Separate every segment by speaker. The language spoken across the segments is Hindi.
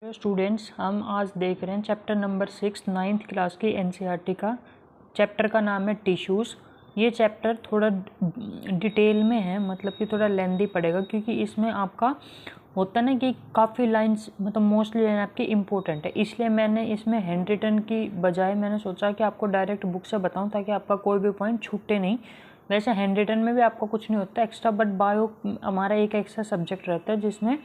Speaker 1: स्टूडेंट्स, हम आज देख रहे हैं चैप्टर नंबर 6 नाइन्थ क्लास की एनसीईआरटी का। चैप्टर का नाम है टिश्यूज़। ये चैप्टर थोड़ा डिटेल में है, मतलब कि थोड़ा लेंदी पड़ेगा, क्योंकि इसमें आपका होता ना कि काफ़ी लाइंस, मतलब मोस्टली लाइन आपकी इम्पोर्टेंट है। इसलिए मैंने इसमें हैंड रिटन की बजाय मैंने सोचा कि आपको डायरेक्ट बुक से बताऊं, ताकि आपका कोई भी पॉइंट छूटे नहीं। वैसे हैंड रिटन में भी आपका कुछ नहीं होता एक्स्ट्रा, बट बायो हमारा एक एक्स्ट्रा सब्जेक्ट रहता है जिसमें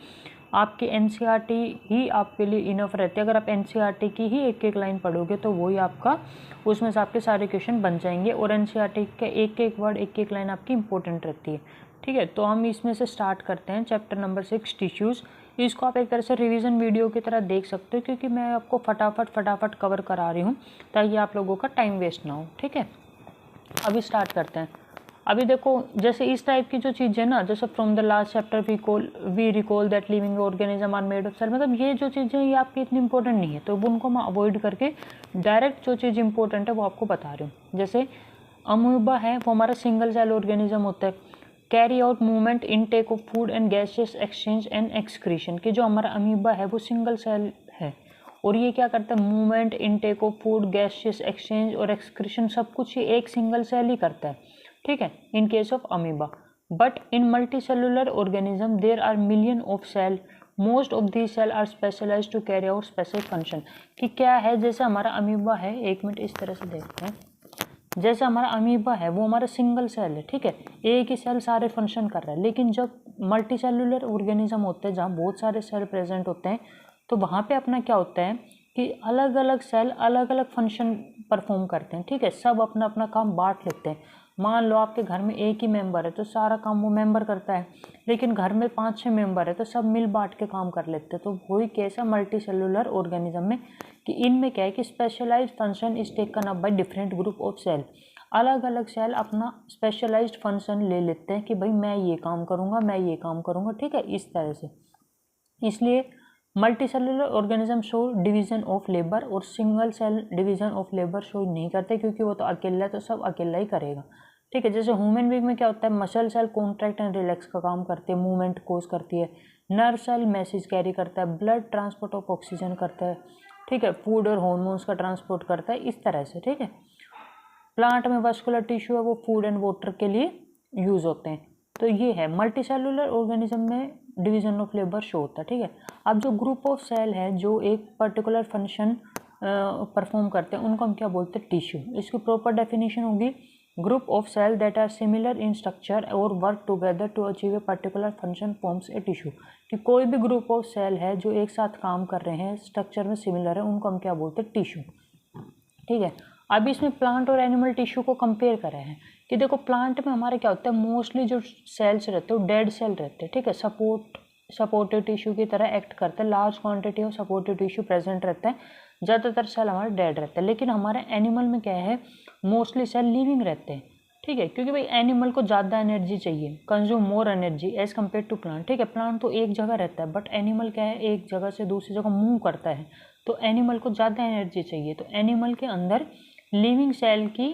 Speaker 1: आपकी एनसीईआरटी ही आपके लिए इनफ रहती है। अगर आप एनसीईआरटी की ही एक एक लाइन पढ़ोगे तो वही आपका, उसमें से आपके सारे क्वेश्चन बन जाएंगे, और एनसीईआरटी के एक एक वर्ड, एक एक लाइन आपकी इंपॉर्टेंट रहती है। ठीक है, तो हम इसमें से स्टार्ट करते हैं चैप्टर नंबर 6 टिश्यूज़। इसको आप एक तरह से रिवीजन वीडियो की तरह देख सकते हो, क्योंकि मैं आपको फटाफट कवर करा रही हूँ ताकि आप लोगों का टाइम वेस्ट ना हो। ठीक है, अभी स्टार्ट करते हैं। अभी देखो, जैसे इस टाइप की जो चीज़ें ना, जैसे from the last chapter we recall that living organism are made of cell, मतलब ये जो चीज़ें ये आपकी इतनी इंपॉर्टेंट नहीं है, तो उनको मैं अवॉइड करके डायरेक्ट जो चीज़ इंपॉर्टेंट है वो आपको बता रही हूँ। जैसे अमीबा है, वो हमारा सिंगल सेल ऑर्गेनिज्म होता है। Carry out movement, intake of food and gases exchange and excretion, कि जो हमारा अमीबा है वो सिंगल सेल है, और ये क्या करता है, movement, intake of food, gases exchange और एक्सक्रीशन, सब कुछ ये एक सिंगल सेल ही करता है। ठीक है, in case of amoeba. But in multi cellular organism there are million of cell, most of the cell are specialise to carry out specific function. कि क्या है, जैसे हमारा अमीबा है, एक मिनट इस तरह से देखते हैं। जैसे हमारा अमीबा है वो हमारा सिंगल सेल है, ठीक है, एक ही सेल सारे फंक्शन कर रहा है। लेकिन जब मल्टी सेलुलर ऑर्गेनिज्म होते हैं, जहाँ बहुत सारे सेल प्रेजेंट होते हैं, तो वहाँ पे अपना क्या होता है कि अलग अलग सेल अलग अलग फंक्शन परफॉर्म करते हैं। ठीक है, सब अपना अपना काम बांट लेते हैं। मान लो आपके घर में एक ही मेंबर है तो सारा काम वो मेंबर करता है, लेकिन घर में 5-6 मेंबर है तो सब मिल बांट के काम कर लेते हैं। तो वही केस है मल्टी सेलुलर ऑर्गेनिज्म में, कि इनमें क्या है कि specialised function is taken up by different group of cell. अलग अलग सेल अपना स्पेशलाइज्ड फंक्शन ले लेते हैं कि भाई मैं ये काम करूँगा, मैं ये काम करूँगा। ठीक है, इस तरह से। इसलिए multi cellular organism show division of labour, और single cell division of labour show नहीं करते, क्योंकि वो तो अकेला है, तो सब अकेला ही करेगा। ठीक है, जैसे ह्यूमन बीइंग में क्या होता है, muscle cell contract and relax का काम करती है, मूवमेंट कोज करती है। नर्व सेल मैसेज कैरी करता है, ब्लड ट्रांसपोर्ट ऑफ ऑक्सीजन करता है। ठीक है, फूड और हॉर्मोन्स का ट्रांसपोर्ट करता है, इस तरह से। ठीक है, प्लांट में वस्कुलर टिश्यू है, वो फूड एंड वाटर के लिए यूज होते हैं। तो ये है मल्टी सेलुलर ऑर्गेनिज्म में डिवीजन ऑफ लेबर शो होता है। ठीक है, अब जो ग्रुप ऑफ सेल है जो एक पर्टिकुलर फंक्शन परफॉर्म करते हैं, उनको हम क्या बोलते हैं, टिश्यू। इसकी प्रॉपर डेफिनेशन होगी, group of cell that are similar in structure और work together to achieve a particular function forms a tissue. कि कोई भी ग्रुप ऑफ सेल है जो एक साथ काम कर रहे हैं, स्ट्रक्चर में सिमिलर है, उनको हम क्या बोलते हैं, टिश्यू। ठीक है, अभी इसमें प्लांट और एनिमल टिश्यू को कंपेयर कर रहे हैं कि देखो प्लांट में हमारे क्या होता है, मोस्टली जो सेल्स रहते हैं वो डेड सेल रहते हैं। ठीक है, सपोर्टिव टिश्यू की तरह एक्ट करते हैं, large quantity of supportive tissue present रहता है, ज़्यादातर सेल हमारे डेड रहते हैं। लेकिन हमारे एनिमल में क्या है, मोस्टली सेल लिविंग रहते हैं। ठीक है, क्योंकि भाई एनिमल को ज़्यादा एनर्जी चाहिए, consume more energy as compare to plant. ठीक है, प्लांट तो एक जगह रहता है, बट एनिमल क्या है, एक जगह से दूसरी जगह मूव करता है, तो एनिमल को ज़्यादा एनर्जी चाहिए। तो एनिमल के अंदर लिविंग सेल की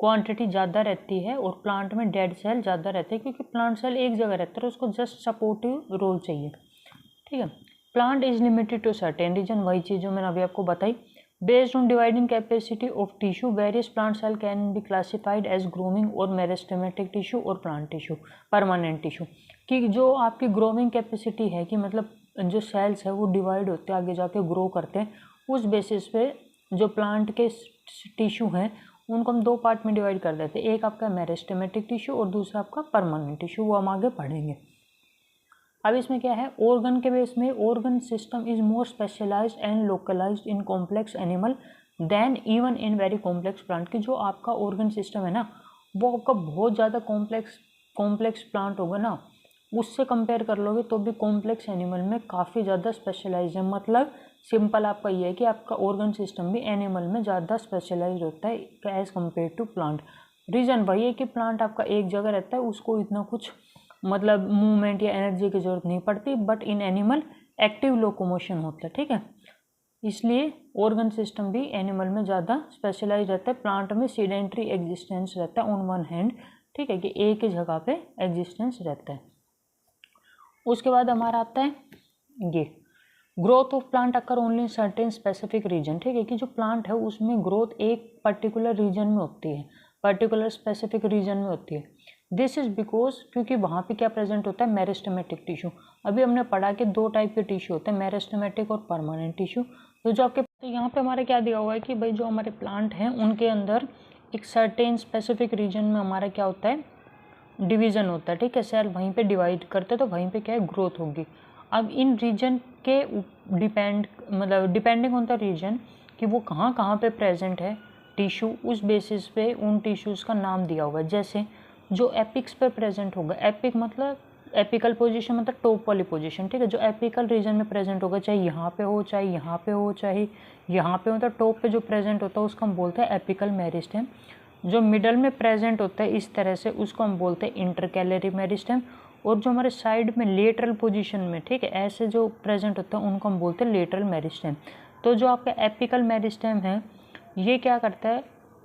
Speaker 1: क्वांटिटी ज़्यादा रहती है, और प्लांट में डेड सेल ज़्यादा रहते हैं, क्योंकि प्लांट सेल एक जगह रहता है, उसको जस्ट सपोर्टिव रोल चाहिए। ठीक है, plant is limited to certain region, वही चीज़ जो मैंने अभी आपको बताई। Based on dividing capacity of tissue, various plant cell can be classified as growing और मेरिस्टेमेटिक टिश्यू और प्लांट टिश्यू, परमानेंट टिश्यू। कि जो आपकी ग्रोइंग कैपेसिटी है, कि मतलब जो सेल्स है वो डिवाइड होते हैं, आगे जाके ग्रो करते हैं, उस बेसिस पे जो प्लांट के टिश्यू हैं उनको हम दो पार्ट में डिवाइड कर देते हैं। एक आपका मेरिस्टेमेटिक टिश्यू और दूसरा आपका परमानेंट टिश्यू, वो हम आगे पढ़ेंगे। अब इसमें क्या है, ऑर्गन के बेस में, organ system is more specialised and localised in complex animal than even in very complex plant. की जो आपका ऑर्गन सिस्टम है ना, वो आपका बहुत ज़्यादा कॉम्प्लेक्स प्लांट होगा ना, उससे कंपेयर कर लोगे तो भी कॉम्प्लेक्स एनिमल में काफ़ी ज़्यादा स्पेशलाइज है। मतलब सिंपल आपका ये है कि आपका ऑर्गन सिस्टम भी एनिमल में ज़्यादा स्पेशलाइज होता है as compare to plant. Reason वही है कि प्लांट आपका एक जगह रहता है, उसको इतना कुछ मतलब मूवमेंट या एनर्जी की ज़रूरत नहीं पड़ती, but in animal active locomotion होता है। ठीक है, इसलिए ऑर्गन सिस्टम भी एनिमल में ज़्यादा स्पेशलाइज रहता है। प्लांट में सीडेंट्री एग्जिस्टेंस रहता है ऑन वन हैंड। ठीक है, कि एक ही जगह पे एग्जिस्टेंस रहता है। उसके बाद हमारा आता है ये growth of plant occur only in certain specific region, ठीक है, कि जो प्लांट है उसमें ग्रोथ एक पर्टिकुलर रीजन में होती है, पर्टिकुलर स्पेसिफिक रीजन में होती है। दिस इज बिकॉज क्योंकि वहाँ पे क्या प्रेजेंट होता है, मेरिस्टेमेटिक टिश्यू। अभी हमने पढ़ा कि दो टाइप के टिश्यू होते हैं, मेरिस्टेमेटिक और परमानेंट टिश्यू। तो जो आपके तो यहाँ पे हमारा क्या दिया हुआ है कि भाई जो हमारे प्लांट हैं उनके अंदर एक सर्टेन स्पेसिफिक रीजन में हमारा क्या होता है, डिवीज़न होता है, ठीक है, सेल वहीं पे डिवाइड करते हैं तो वहीं पे क्या है, ग्रोथ होगी। अब इन रीजन के डिपेंडिंग ऑन द रीजन कि वो कहाँ कहाँ पे प्रेजेंट है टिश्यू, उस बेसिस पे उन टिश्यूज़ का नाम दिया हुआ है। जैसे जो एपिक्स पे प्रेजेंट होगा, एपिक मतलब एपिकल पोजीशन मतलब टॉप वाली पोजीशन, ठीक है, जो एपिकल रीजन में प्रेजेंट होगा, चाहे यहाँ पे हो, चाहे यहाँ पे हो, चाहे यहाँ पे हो, तो टॉप पे जो प्रेजेंट होता है उसको हम बोलते हैं एपिकल मेरिस्टेम। जो मिडल में प्रेजेंट होता है इस तरह से उसको हम बोलते हैं इंटरकैलरी मेरिस्टेम। और जो हमारे साइड में लेटरल पोजीशन में, ठीक है, ऐसे जो प्रेजेंट होता है उनको हम बोलते हैं लेटरल मेरिस्टेम। तो जो आपका एपिकल मेरिस्टेम है ये क्या करता है,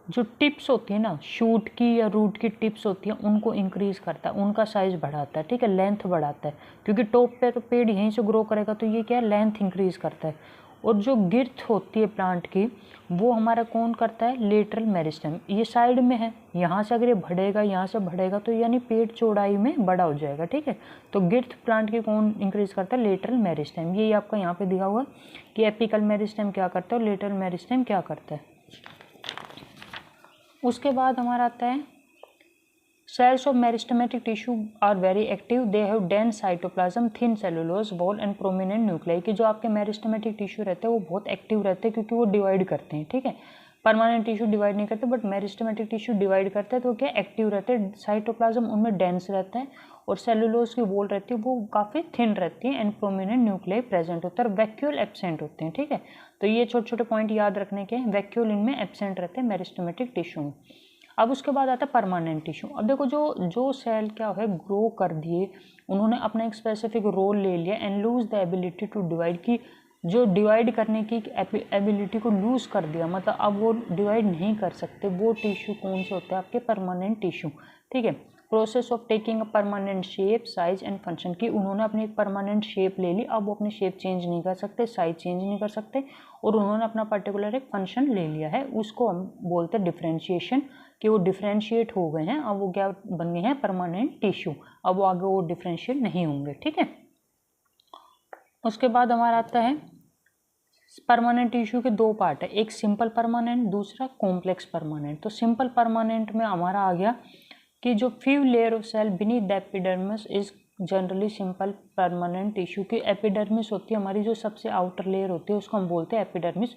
Speaker 1: जो टिप्स होती है ना शूट की या रूट की टिप्स होती है उनको इंक्रीज़ करता है, उनका साइज़ बढ़ाता है, ठीक है, लेंथ बढ़ाता है, क्योंकि टॉप पे तो पेड़ यहीं से ग्रो करेगा तो ये क्या है, लेंथ इंक्रीज़ करता है। और जो गिर्थ होती है प्लांट की वो हमारा कौन करता है, लेटरल मेरिस्टेम। ये साइड में है, यहाँ से अगर ये बढ़ेगा, यहाँ से बढ़ेगा तो यानी पेड़ चौड़ाई में बड़ा हो जाएगा, ठीक है। तो गिर्थ प्लांट की कौन इंक्रीज़ करता है, लेटरल मेरिस्टेम। ये आपका यहाँ पे दिया हुआ कि एपिकल मेरिस्टेम क्या करता है और लेटरल मेरिस्टेम क्या करता है। उसके बाद हमारा आता है cells of meristematic tissue are very active, they have dense cytoplasm, thin cellulose wall and prominent nuclei. कि जो आपके मेरिस्टेमेटिक टिश्यू रहते हैं वो बहुत एक्टिव रहते हैं क्योंकि वो डिवाइड करते हैं, ठीक है। परमानेंट टिश्यू डिवाइड नहीं करते बट मेरिस्टेमेटिक टिश्यू डिवाइड करते हैं, तो क्या एक्टिव रहते हैं, साइटोप्लाज्म उनमें डेंस रहता है और सेलुलोज की वॉल रहती है वो काफ़ी थिन रहती है एंड प्रोमिनेंट न्यूक्लियाई प्रेजेंट होता है और वैक्यूल एब्सेंट होते हैं, ठीक है। तो ये छोटे छोटे पॉइंट याद रखने के, वैक्यूल इनमें एब्सेंट रहते हैं मेरिस्टेमेटिक टिश्यू में। अब उसके बाद आता है परमानेंट टिश्यू। अब देखो जो सेल क्या है ग्रो कर दिए, उन्होंने अपना एक स्पेसिफिक रोल ले लिया and lose the ability to divide, की जो डिवाइड करने की एबिलिटी को लूज कर दिया, मतलब अब वो डिवाइड नहीं कर सकते, वो टिश्यू कौन से होते हैं आपके, परमानेंट टिश्यू, ठीक है। Process of taking a permanent shape size and function, की उन्होंने अपनी एक परमानेंट शेप ले ली, अब वो अपनी शेप चेंज नहीं कर सकते, साइज चेंज नहीं कर सकते और उन्होंने अपना पर्टिकुलर एक फंक्शन ले लिया है, उसको हम बोलते हैं डिफ्रेंशिएशन, कि वो डिफ्रेंशिएट हो गए हैं, अब वो क्या बन गए हैं, परमानेंट टिश्यू, अब वो आगे वो डिफ्रेंशिएट नहीं होंगे, ठीक है। उसके बाद हमारा आता है परमानेंट टिश्यू के दो पार्ट है, एक सिंपल परमानेंट, दूसरा कॉम्प्लेक्स परमानेंट। तो सिंपल परमानेंट में हमारा आ गया कि जो few layer of cell beneath the epidermis is generally simple permanent tissue. की एपिडर्मिस होती है हमारी, जो सबसे आउटर लेयर होती है उसको हम बोलते हैं एपिडर्मिस,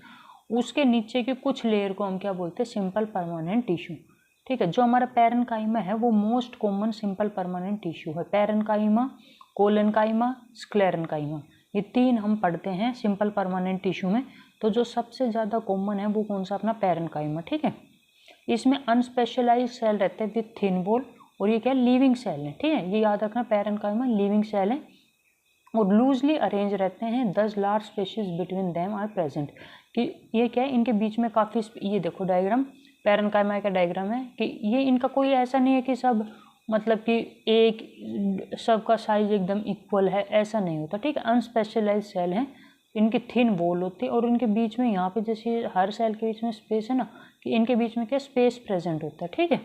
Speaker 1: उसके नीचे की कुछ लेयर को हम क्या बोलते हैं, सिंपल परमानेंट टिश्यू, ठीक है। जो हमारा पैरेन्काइमा है वो most common simple permanent tissue है, पैरेन्काइमा, कोलेन्काइमा, स्क्लेरेन्काइमा, ये तीन हम पढ़ते हैं सिंपल परमानेंट टिश्यू में। तो जो सबसे ज़्यादा कॉमन है वो कौन सा, अपना पैरेन्काइमा, ठीक है। इसमें अनस्पेशलाइज सेल रहते हैं विथ थिन वॉल और ये क्या लिविंग सेल है, ठीक है, ये याद रखना, पैरेन्काइमा लिविंग सेल है और लूजली अरेंज रहते हैं, 10 large spaces between them are present. कि ये क्या है, इनके बीच में काफ़ी, ये देखो डायग्राम, पैरेन्काइमा का डायग्राम है कि ये इनका कोई ऐसा नहीं है कि सब मतलब कि एक सबका साइज एकदम इक्वल है, ऐसा नहीं होता, ठीक है। अनस्पेशलाइज सेल हैं, इनकी थिन वॉल होती है और इनके बीच में यहाँ पे जैसे हर सेल के बीच में स्पेस है ना, कि इनके बीच में क्या स्पेस प्रेजेंट होता है, ठीक है।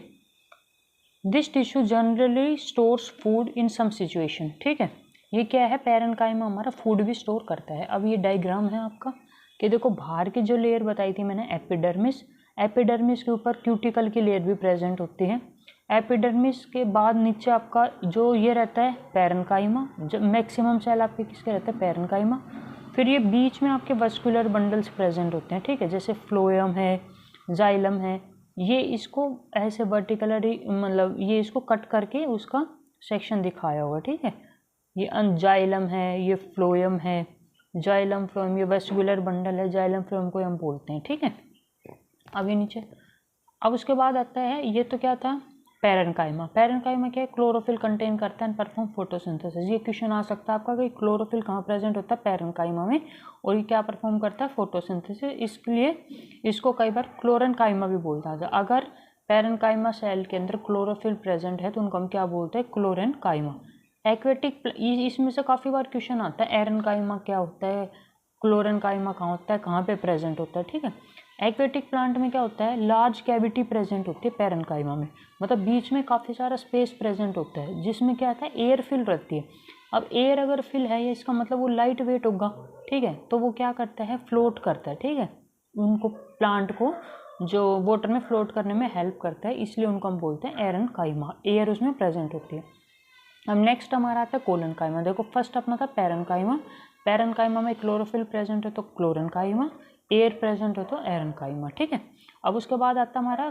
Speaker 1: This tissue generally stores food in some situation, ठीक है। ये क्या है, पैरेन्काइमा हमारा फूड भी स्टोर करता है। अब ये डायग्राम है आपका कि देखो बाहर की जो लेयर बताई थी मैंने एपिडर्मिस, एपिडर्मिस के ऊपर क्यूटिकल की लेयर भी प्रेजेंट होती है। एपिडर्मिस के बाद नीचे आपका जो ये रहता है पैरेन्काइमा, जो मैक्सिमम सेल आपके किसके रहते हैं, पैरेन्काइमा। फिर ये बीच में आपके वस्कुलर बंडल्स प्रेजेंट होते हैं, ठीक है, जैसे फ्लोएम है, जाइलम है, ये इसको ऐसे वर्टिकलरी मतलब ये इसको कट करके उसका सेक्शन दिखाया हुआ, ठीक है। ये जाइलम है, ये फ्लोएम है, जाइलम फ्लोएम, ये वेस्कुलर बंडल है, जाइलम फ्लोएम को हम बोलते हैं, ठीक है। अब ये नीचे, अब उसके बाद आता है, ये तो क्या था पैरेन्काइमा। पैरेन्काइमा क्या है, क्लोरोफिल कंटेन करता है एंड परफॉर्म फोटोसिंथेसिस। ये क्वेश्चन आ सकता है आपका कि क्लोरोफिल कहाँ प्रेजेंट होता है, पैरेन्काइमा में, और ये क्या परफॉर्म करता है, फोटोसिंथेसिस। इसलिए इसको कई बार क्लोरेन्काइमा भी बोलता है। अगर पैरेन्काइमा सेल के अंदर क्लोरोफिल प्रेजेंट है तो उनको हम क्या बोलते हैं, क्लोरेन्काइमा। एक्वेटिक, इसमें से काफ़ी बार क्वेश्चन आता है एरेन्काइमा क्या होता है, क्लोरेनकाइमा कहाँ होता है, कहाँ पे प्रेजेंट होता है, ठीक है। एक्वेटिक प्लांट में क्या होता है, लार्ज कैविटी प्रेजेंट होती है पैरेन्काइमा में, मतलब बीच में काफ़ी सारा स्पेस प्रेजेंट होता है जिसमें क्या होता है, एयर फिल रहती है। अब एयर अगर फिल है ये इसका मतलब वो लाइट वेट होगा, ठीक है, तो वो क्या करता है, फ्लोट करता है, ठीक है, उनको प्लांट को जो वाटर में फ्लोट करने में हेल्प करता है, इसलिए उनको हम बोलते हैं एरनकाइमा, एयर उसमें प्रेजेंट होती है। अब नेक्स्ट हमारा आता है कोलनकाइमा। देखो फर्स्ट अपना था पैरेन्काइमा, पैरेन्काइमा में क्लोरोफिल प्रेजेंट है तो क्लोरेनकाइमा, एयर प्रेजेंट हो तो एरनकाइमा, ठीक है। अब उसके बाद आता है हमारा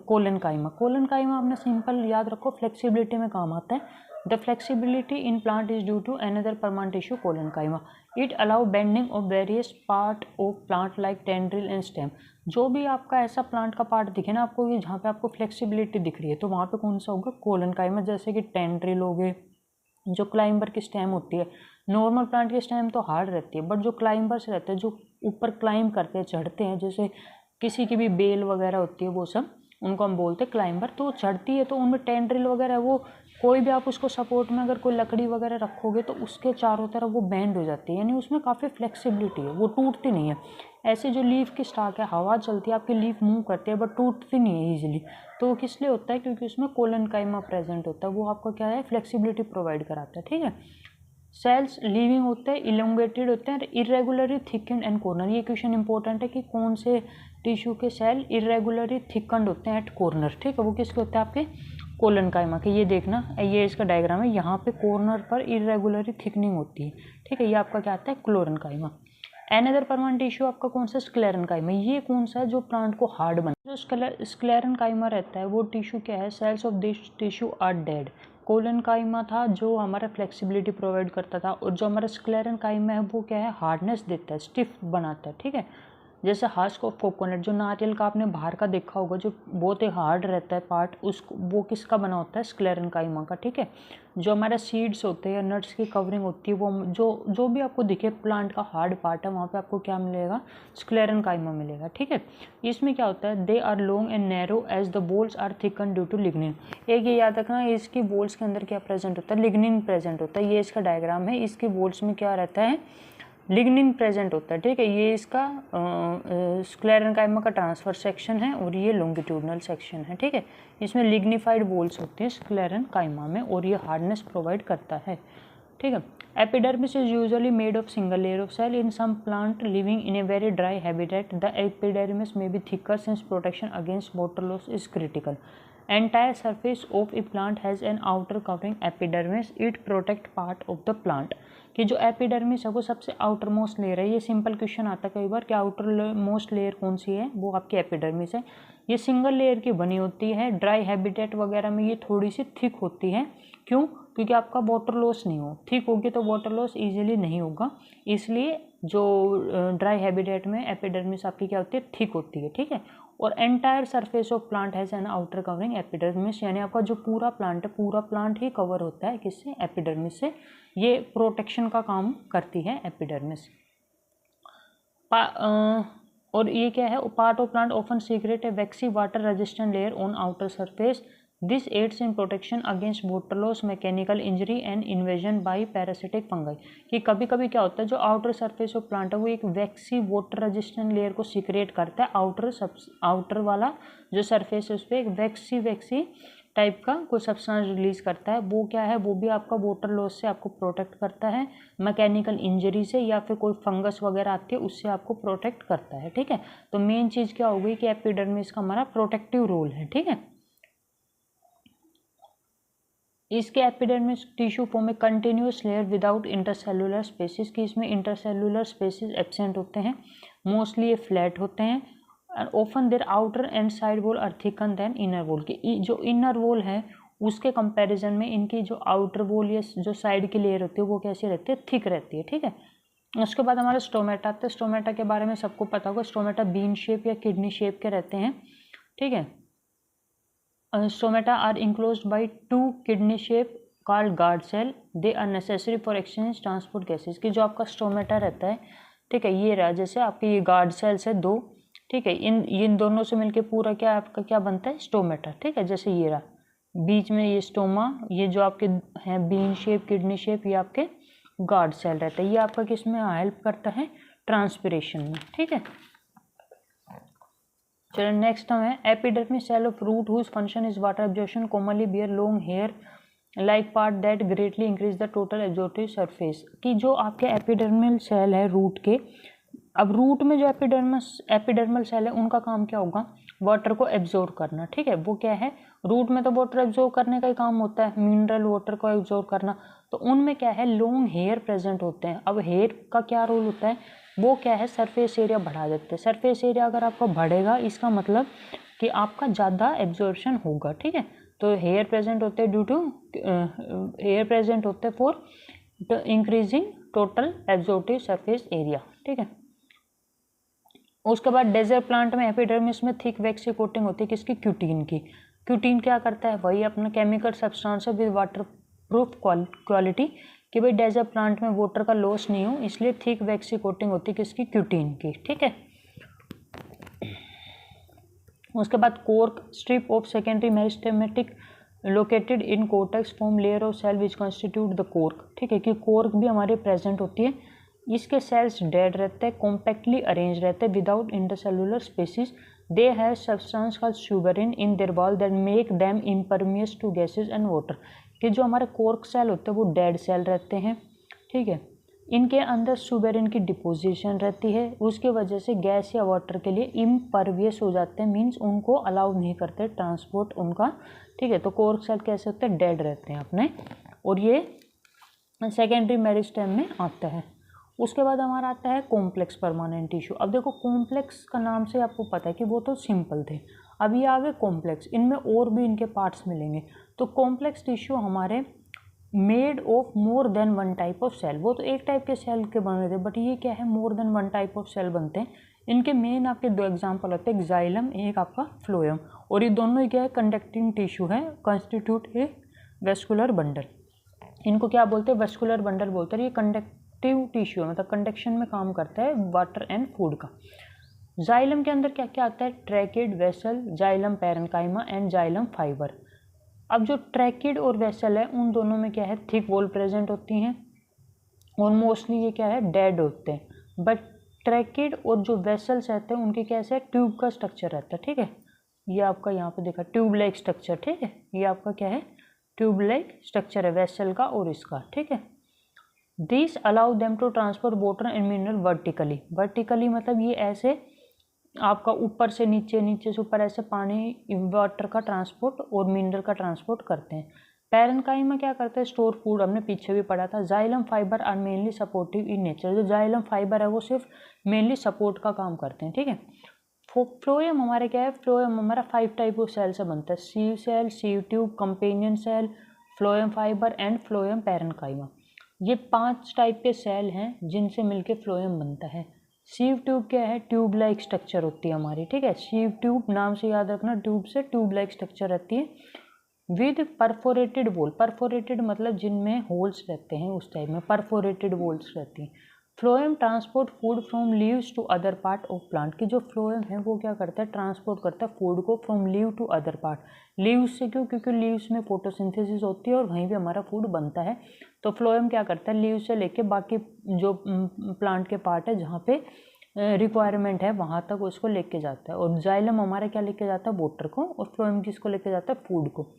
Speaker 1: कोलनकाइमा। कोलनकाइमा अपने सिंपल याद रखो, फ्लेक्सिबिलिटी में काम आता है। The flexibility in plant is due to another permanent tissue collenchyma. It allow bending of various part of plant like tendril and stem. जो भी आपका ऐसा प्लांट का पार्ट दिखे ना आपको, ये जहाँ पे आपको फ्लेक्सिबिलिटी दिख रही है तो वहाँ पे कौन सा होगा, कोलनकाइमा। जैसे कि टेंड्रिल हो गए, जो क्लाइंबर की स्टेम होती है, नॉर्मल प्लांट की स्टेम तो हार्ड रहती है, बट जो क्लाइंबर्स रहते हैं जो ऊपर क्लाइंब करते हैं, चढ़ते हैं, जैसे किसी की भी बेल वगैरह होती है वो सब, उनको हम बोलते हैं क्लाइंबर। तो चढ़ती है तो उनमें टेंड्रिल वगैरह, वो कोई भी आप उसको सपोर्ट में अगर कोई लकड़ी वगैरह रखोगे तो उसके चारों तरफ वो बेंड हो जाती है, यानी उसमें काफ़ी फ्लेक्सिबिलिटी है, वो टूटती नहीं है। ऐसे जो लीफ की स्टाक है, हवा चलती है, आपकी लीफ मूव करती है बट टूटती नहीं है ईजिली। तो वो किस लिए होता है, क्योंकि उसमें कोलनकाइमा प्रेजेंट होता है, वो आपको क्या है, फ्लेक्सिबिलिटी प्रोवाइड कराता है, ठीक है। सेल्स लिविंग होते हैं, इलोंगेटेड होते हैं, इरेगुलरली थिकन्ड एंड कॉर्नर। ये क्वेश्चन इंपॉर्टेंट है कि कौन से टिश्यू के सेल इरेगुलरली थिकन्ड होते हैं एट कॉर्नर, ठीक है, वो किसके होते हैं, आपके कोलनकाइमा के। ये देखना, ये इसका डायग्राम है, यहाँ पे कॉर्नर पर इरेगुलरली थिकनिंग होती है, ठीक है, ये आपका क्या आता है, क्लोरेनकाइमा। एनदर परमानेंट टिश्यू आपका कौन सा, स्क्लेरेनकाइमा। ये कौन सा है, जो प्लांट को हार्ड बना, जो स्क्लेरेनकाइमा रहता है वो टिश्यू क्या है, cells of this tissue are dead. Collenchyma था जो हमारा फ्लेक्सिबिलिटी प्रोवाइड करता था, और जो हमारा स्क्लेरेनकाइमा है वो क्या है, हार्डनेस देता है, स्टिफ बनाता है, ठीक है। जैसे हस्क ऑफ कोकोनट, जो नारियल का आपने बाहर का देखा होगा, जो बहुत ही हार्ड रहता है पार्ट, उसको वो किसका बना होता है, स्क्लेरेनकाइमा का, ठीक है। जो हमारा सीड्स होते हैं, नट्स की कवरिंग होती है, वो जो भी आपको दिखे प्लांट का हार्ड पार्ट है, वहाँ पे आपको क्या मिलेगा, स्क्लेरेनकाइमा मिलेगा, ठीक है। इसमें क्या होता है, they are long and narrow as the walls are thicken due to lignin. एक ये याद रखना, इसकी बोल्स के अंदर क्या प्रेजेंट होता है, लिग्निन प्रेजेंट होता है। ये इसका डायग्राम है, इसकी बोल्स में क्या रहता है, लिग्निन प्रेजेंट होता है, ठीक है। ये इसका स्क्लेरेनकाइमा का ट्रांसफर सेक्शन है और ये लॉन्गिट्यूडनल सेक्शन है, ठीक है। इसमें लिग्निफाइड बोल्स होते हैं स्क्लेरेनकाइमा में, और ये हार्डनेस प्रोवाइड करता है, ठीक है। Epidermis is usually made of single layer of cell in some plant living in a very dry habitat. The epidermis may be thicker since protection against water loss is critical. Entire surface of a plant has an outer covering epidermis. It protect part of the plant. कि जो एपिडर्मिस है वो सबसे आउटर मोस्ट लेयर है। ये सिंपल क्वेश्चन आता है कई बार कि आउटर मोस्ट लेयर कौन सी है, वो आपकी एपिडर्मिस है। ये सिंगल लेयर की बनी होती है, ड्राई हैबिटेट वगैरह में ये थोड़ी सी थिक होती है। क्यों, क्योंकि आपका वाटर लॉस नहीं हो, थिक होगी तो वाटर लॉस इजीली नहीं होगा, इसलिए जो ड्राई हैबिटेट में एपिडर्मिस आपकी क्या होती है, थिक होती है, ठीक है। और entire surface of plant has an outer covering epidermis, यानी आपका जो पूरा प्लांट है, पूरा प्लांट ही कवर होता है किससे, एपिडर्मिस से। ये प्रोटेक्शन का काम करती है एपिडर्मिस। और ये क्या है, part of plant often secrete a waxy water resistant layer on outer surface. This aids in protection against water loss, mechanical injury and invasion by parasitic fungi. कि कभी कभी क्या होता है, जो आउटर सरफेस ऑफ प्लांट है वो एक वैक्सी वाटर रेजिस्टेंट लेयर को सीक्रेट करता है। आउटर वाला जो सरफेस है उस पर एक वैक्सी टाइप का कोई सब्सटेंस रिलीज करता है, वो क्या है, वो भी आपका वाटर लॉस से आपको प्रोटेक्ट करता है, मैकेनिकल इंजरी से या फिर कोई फंगस वगैरह आती है उससे आपको प्रोटेक्ट करता है, ठीक है। तो मेन चीज़ क्या हो गई कि एपिडर्मिस का हमारा प्रोटेक्टिव रोल है, ठीक है। इसके एपिडर्मिस टिश्यू फॉर्म में continuous layer without intercellular spaces, की इसमें इंटरसेलुलर स्पेसिस एब्सेंट होते हैं, मोस्टली ये फ्लैट होते हैं। And often their outer and side wall are thicken than inner wall, की जो इनर वॉल है उसके कंपैरिजन में इनकी जो आउटर वॉल या जो साइड की लेयर होती है वो कैसी रहती है, थिक रहती है, ठीक है। उसके बाद हमारे स्टोमेटा आते हैं। स्टोमेटा के बारे में सबको पता होगा, स्टोमेटा बीन शेप या किडनी शेप के रहते हैं, ठीक है। Stomata are enclosed by two kidney shape called guard cell. They are necessary for exchange transport gases। कि जो आपका स्टोमेटा रहता है, ठीक है, ये रहा, जैसे आपके ये गार्ड सेल्स है दो, ठीक है, इन दोनों से मिलके पूरा क्या आपका क्या बनता है, स्टोमेटा, ठीक है। जैसे ये रहा, बीच में ये स्टोमा, ये जो आपके हैं बीन शेप, किडनी शेप, ये आपके गार्ड सेल रहता है। ये आपका किस में हेल्प करता है, ट्रांसपिरेशन में, ठीक है। चलो नेक्स्ट टर्म है epidermis cell of root whose function is water absorption commonly bear long hair like part that greatly increase the total absorptive surface. कि जो आपके एपिडर्मल सेल है रूट के, अब रूट में जो एपिडर्मल सेल है उनका काम क्या होगा, वाटर को एब्जॉर्ब करना, ठीक है। वो क्या है, रूट में तो वाटर एब्जॉर्ब करने का ही काम होता है, मिनरल वाटर को एब्जॉर्ब करना। तो उनमें क्या है, लॉन्ग हेयर प्रेजेंट होते हैं। अब हेयर का क्या रोल होता है, वो क्या है, सरफेस एरिया बढ़ा देते हैं। सरफेस एरिया अगर आपका बढ़ेगा इसका मतलब कि आपका ज़्यादा एब्जॉर्प्शन होगा, ठीक है। तो हेयर प्रेजेंट होते हैं ड्यू टू हेयर प्रेजेंट होते हैं for increasing total absorptive surface area, ठीक है। उसके बाद डेजर्ट प्लांट में एपिडर्मिस में थिक वैक्सी कोटिंग होती है किसकी, क्यूटीन की। क्यूटीन क्या करता है, वही अपना chemical substance with water proof quality, कि भाई डेजर्ट प्लांट में वाटर का लॉस नहीं हो, इसलिए थिक वैक्सी कोटिंग होती है किसकी, क्यूटीन की, ठीक है। उसके बाद cork strip of secondary meristematic located in cortex form layer of cell which constitute the cork, ठीक है। कि कोर्क भी हमारे प्रेजेंट होती है, इसके सेल्स डेड रहते हैं, कॉम्पैक्टली अरेंज रहते हैं without intercellular spaces. They have substance called suberin in their wall that make them impermeable to gases and water. कि जो हमारे कोर्क सेल होते हैं वो डेड सेल रहते हैं, ठीक है। इनके अंदर सुबेरिन की डिपोजिशन रहती है, उसके वजह से गैस या वाटर के लिए इम्परवियस हो जाते हैं, मीन्स उनको अलाउ नहीं करते ट्रांसपोर्ट उनका, ठीक है। तो कोर्क सेल कैसे होते हैं, डेड रहते हैं अपने, और ये सेकेंडरी मेरिस्टेम में आता है। उसके बाद हमारा आता है कॉम्प्लेक्स परमानेंट टिश्यू। अब देखो कॉम्प्लेक्स का नाम से आपको पता है कि वो तो सिंपल थे, अब ये आ गए कॉम्प्लेक्स, इनमें और भी इनके पार्ट्स मिलेंगे। तो कॉम्प्लेक्स टिश्यू हमारे made of more than one type of cell, वो तो एक टाइप के सेल के बने थे, बट ये क्या है, more than one type of cell बनते हैं। इनके मेन आपके दो एग्जांपल होते हैं, जाइलम, एक आपका फ्लोएम, और ये दोनों ही क्या है, कंडक्टिंग टिश्यू है, कॉन्स्टिट्यूट ए वेस्कुलर बंडल। इनको क्या बोलते हैं, वेस्कुलर बंडल बोलते हैं। ये कंडक्टिव टिश्यू है, मतलब कंडक्शन में काम करता है वाटर एंड फूड का। जाइलम के अंदर क्या क्या आता है, tracheid, vessel, xylem parenchyma and xylem fibre. अब जो ट्रैकिड और वेसल है उन दोनों में क्या है, थिक वॉल प्रेजेंट होती हैं, और मोस्टली ये क्या है, डेड होते हैं। बट ट्रैकिड और जो वेसल्स रहते हैं उनके कैसे ट्यूब का स्ट्रक्चर रहता है, ठीक है। ये आपका यहाँ पे देखा ट्यूब लाइक स्ट्रक्चर, ठीक है। ये आपका क्या है, ट्यूब लाइक स्ट्रक्चर है वेसल का और इसका, ठीक है। This allow them to transfer water and mineral vertically. Vertically मतलब ये ऐसे आपका ऊपर से नीचे, नीचे से ऊपर, ऐसे पानी वाटर का ट्रांसपोर्ट और मिनरल का ट्रांसपोर्ट करते हैं। पैरेन्काइमा क्या करते हैं, स्टोर फूड, हमने पीछे भी पढ़ा था। Xylem fibre are mainly supportive in nature. जो जाइलम फाइबर है वो सिर्फ मेनली सपोर्ट का काम करते हैं, ठीक है। फ्लोएम हमारे क्या है, फ्लोएम हमारा 5 टाइप ऑफ सेल से बनता है, sieve cell, sieve tube, companion cell, phloem fibre and phloem parenchyma. ये 5 टाइप के सेल हैं जिनसे मिलके फ्लोएम बनता है। सीव ट्यूब क्या है, ट्यूब लाइक स्ट्रक्चर होती है हमारी, ठीक है। सीव ट्यूब नाम से याद रखना, ट्यूब से ट्यूब लाइक स्ट्रक्चर रहती है विद परफोरेटेड वॉल। परफोरेटेड मतलब जिनमें होल्स रहते हैं, उस टाइप में परफोरेटेड वॉल्स रहती हैं। Phloem transport food from leaves to other part of plant. की जो फ्लोएम है वो क्या करता है, ट्रांसपोर्ट करता है फूड को from leave to other part. Leaves से क्यों, क्योंकि लीव्स में फोटोसिंथेसिस होती है और वहीं पे हमारा फूड बनता है। तो फ्लोएम क्या करता है, लीव से लेके बाकी जो प्लांट के पार्ट है जहाँ पे रिक्वायरमेंट है वहाँ तक उसको लेके जाता है। और जाइलम हमारा क्या लेके जाता है, वाटर को, और फ्लोएम किसको लेके जाता है, फूड को।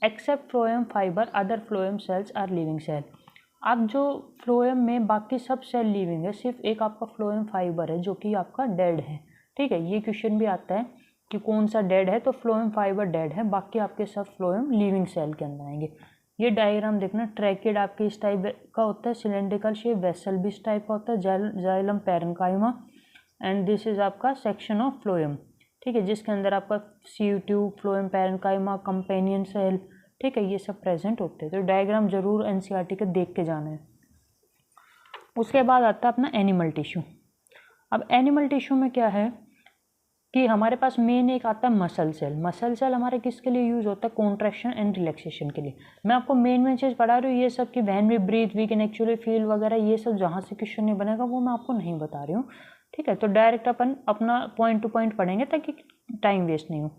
Speaker 1: Except phloem fibre other phloem cells are living cell. अब जो फ्लोएम में बाकी सब सेल लिविंग है, सिर्फ एक आपका फ्लोएम फाइबर है जो कि आपका डेड है, ठीक है। ये क्वेश्चन भी आता है कि कौन सा डेड है, तो फ्लोएम फाइबर डेड है, बाकी आपके सब फ्लोएम लिविंग सेल के अंदर आएंगे। ये डायग्राम देखना, ट्रैकिड आपके इस टाइप का होता है, सिलेंड्रिकल शेप, वेसल भी इस टाइप का होता है, xylem parenchyma, and this is आपका सेक्शन ऑफ फ्लोएम, ठीक है, जिसके अंदर आपका sieve tube, phloem parenchyma, companion cell, ठीक है, ये सब प्रेजेंट होते हैं। तो डायग्राम जरूर एनसीईआरटी के देख के जाना है। उसके बाद आता है अपना एनिमल टिश्यू। अब एनिमल टिश्यू में क्या है कि हमारे पास मेन एक आता है मसल सेल। मसल सेल हमारे किसके लिए यूज होता है, कॉन्ट्रैक्शन एंड रिलैक्सेशन के लिए। मैं आपको मेन चीज़ पढ़ा रही हूँ, ये सब कि when we breathe we can actually feel वगैरह, ये सब जहाँ से क्वेश्चन नहीं बनेगा वो मैं आपको नहीं बता रही हूँ, ठीक है। तो डायरेक्ट अपन अपना पॉइंट टू पॉइंट पढ़ेंगे ताकि टाइम वेस्ट नहीं हो।